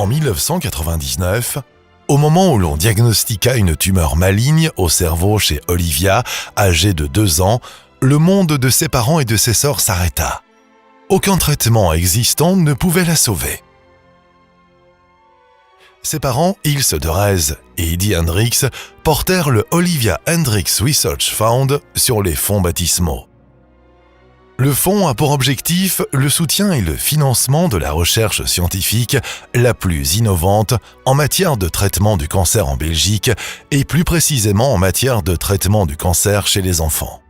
En 1999, au moment où l'on diagnostiqua une tumeur maligne au cerveau chez Olivia, âgée de 2 ans, le monde de ses parents et de ses sœurs s'arrêta. Aucun traitement existant ne pouvait la sauver. Ses parents, Ilse de Rez et Eddie Hendricks, portèrent le Olivia Hendricks Research Fund sur les fonds baptismaux. Le fonds a pour objectif le soutien et le financement de la recherche scientifique la plus innovante en matière de traitement du cancer en Belgique et plus précisément en matière de traitement du cancer chez les enfants.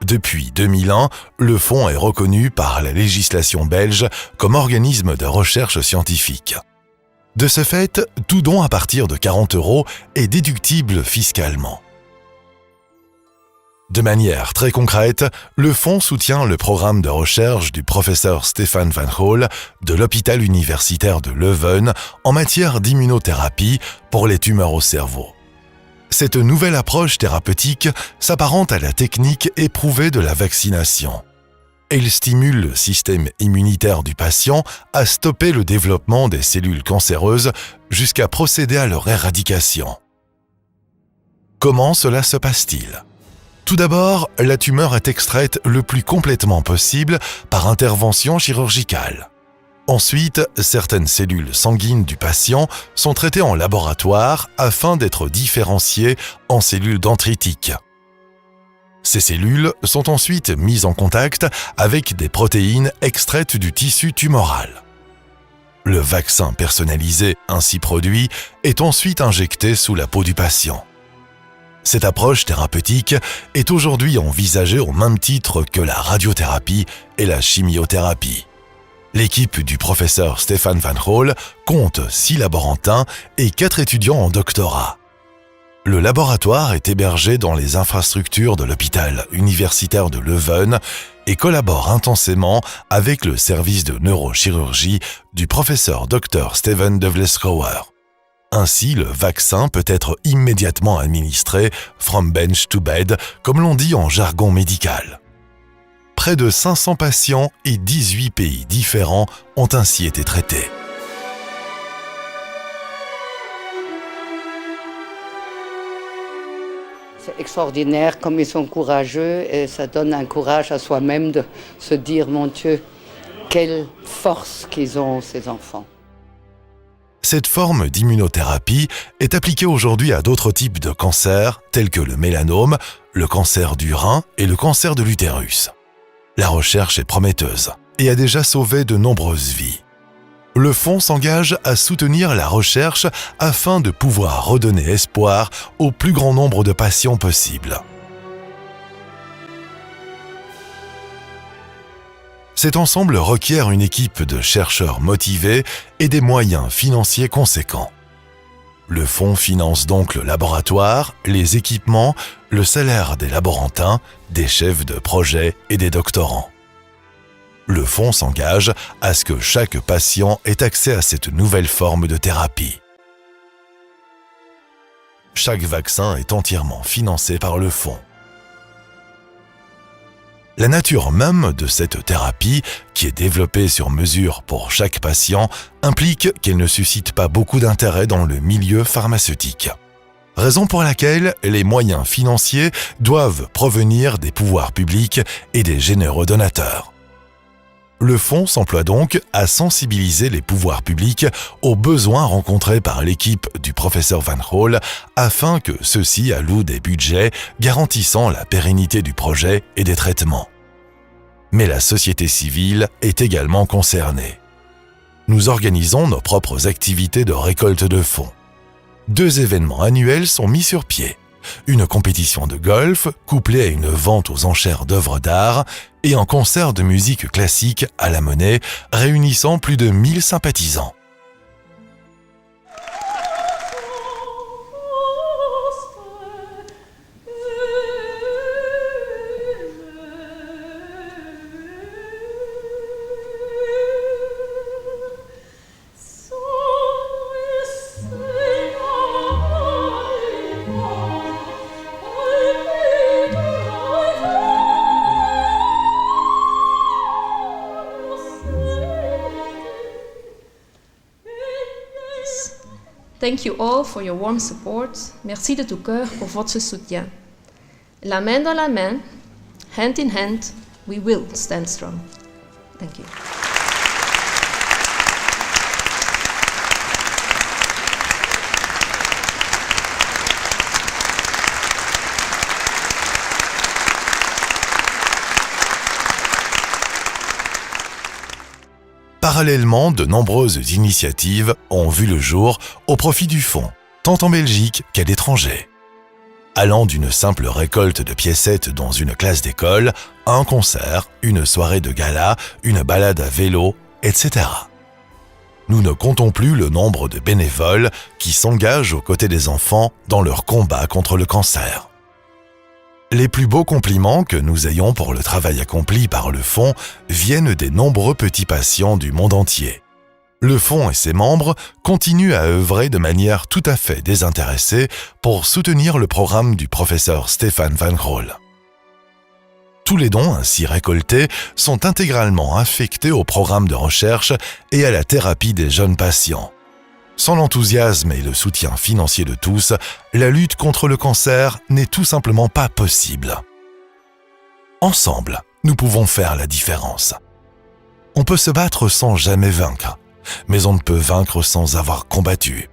Depuis 2001, le fonds est reconnu par la législation belge comme organisme de recherche scientifique. De ce fait, tout don à partir de 40 € est déductible fiscalement. De manière très concrète, le fonds soutient le programme de recherche du professeur Stefan Van Hol de l'hôpital universitaire de Leuven en matière d'immunothérapie pour les tumeurs au cerveau. Cette nouvelle approche thérapeutique s'apparente à la technique éprouvée de la vaccination. Elle stimule le système immunitaire du patient à stopper le développement des cellules cancéreuses jusqu'à procéder à leur éradication. Comment cela se passe-t-il ? Tout d'abord, la tumeur est extraite le plus complètement possible par intervention chirurgicale. Ensuite, certaines cellules sanguines du patient sont traitées en laboratoire afin d'être différenciées en cellules dendritiques. Ces cellules sont ensuite mises en contact avec des protéines extraites du tissu tumoral. Le vaccin personnalisé ainsi produit est ensuite injecté sous la peau du patient. Cette approche thérapeutique est aujourd'hui envisagée au même titre que la radiothérapie et la chimiothérapie. L'équipe du professeur Stefan Van Hol compte 6 laborantins et 4 étudiants en doctorat. Le laboratoire est hébergé dans les infrastructures de l'hôpital universitaire de Leuven et collabore intensément avec le service de neurochirurgie du professeur Dr Steven de Vleskouwer. Ainsi, le vaccin peut être immédiatement administré « from bench to bed », comme l'on dit en jargon médical. Près de 500 patients et 18 pays différents ont ainsi été traités. C'est extraordinaire comme ils sont courageux et ça donne un courage à soi-même de se dire « Mon Dieu, quelle force qu'ils ont ces enfants ». Cette forme d'immunothérapie est appliquée aujourd'hui à d'autres types de cancers tels que le mélanome, le cancer du rein et le cancer de l'utérus. La recherche est prometteuse et a déjà sauvé de nombreuses vies. Le fonds s'engage à soutenir la recherche afin de pouvoir redonner espoir au plus grand nombre de patients possible. Cet ensemble requiert une équipe de chercheurs motivés et des moyens financiers conséquents. Le fonds finance donc le laboratoire, les équipements, le salaire des laborantins, des chefs de projet et des doctorants. Le fonds s'engage à ce que chaque patient ait accès à cette nouvelle forme de thérapie. Chaque vaccin est entièrement financé par le fonds. La nature même de cette thérapie, qui est développée sur mesure pour chaque patient, implique qu'elle ne suscite pas beaucoup d'intérêt dans le milieu pharmaceutique. Raison pour laquelle les moyens financiers doivent provenir des pouvoirs publics et des généreux donateurs. Le fonds s'emploie donc à sensibiliser les pouvoirs publics aux besoins rencontrés par l'équipe du professeur Van Hol afin que ceux-ci allouent des budgets garantissant la pérennité du projet et des traitements. Mais la société civile est également concernée. Nous organisons nos propres activités de récolte de fonds. 2 événements annuels sont mis sur pied. Une compétition de golf couplée à une vente aux enchères d'œuvres d'art et un concert de musique classique à la Monnaie réunissant plus de 1000 sympathisants. Thank you all for your warm support. Merci de tout cœur pour votre soutien. La main dans la main, hand in hand, we will stand strong. Thank you. Parallèlement, de nombreuses initiatives ont vu le jour au profit du fonds, tant en Belgique qu'à l'étranger. Allant d'une simple récolte de piécettes dans une classe d'école, à un concert, une soirée de gala, une balade à vélo, etc. Nous ne comptons plus le nombre de bénévoles qui s'engagent aux côtés des enfants dans leur combat contre le cancer. Les plus beaux compliments que nous ayons pour le travail accompli par le Fonds viennent des nombreux petits patients du monde entier. Le Fonds et ses membres continuent à œuvrer de manière tout à fait désintéressée pour soutenir le programme du professeur Stefan Van Groll. Tous les dons ainsi récoltés sont intégralement affectés au programme de recherche et à la thérapie des jeunes patients. Sans l'enthousiasme et le soutien financier de tous, la lutte contre le cancer n'est tout simplement pas possible. Ensemble, nous pouvons faire la différence. On peut se battre sans jamais vaincre, mais on ne peut vaincre sans avoir combattu.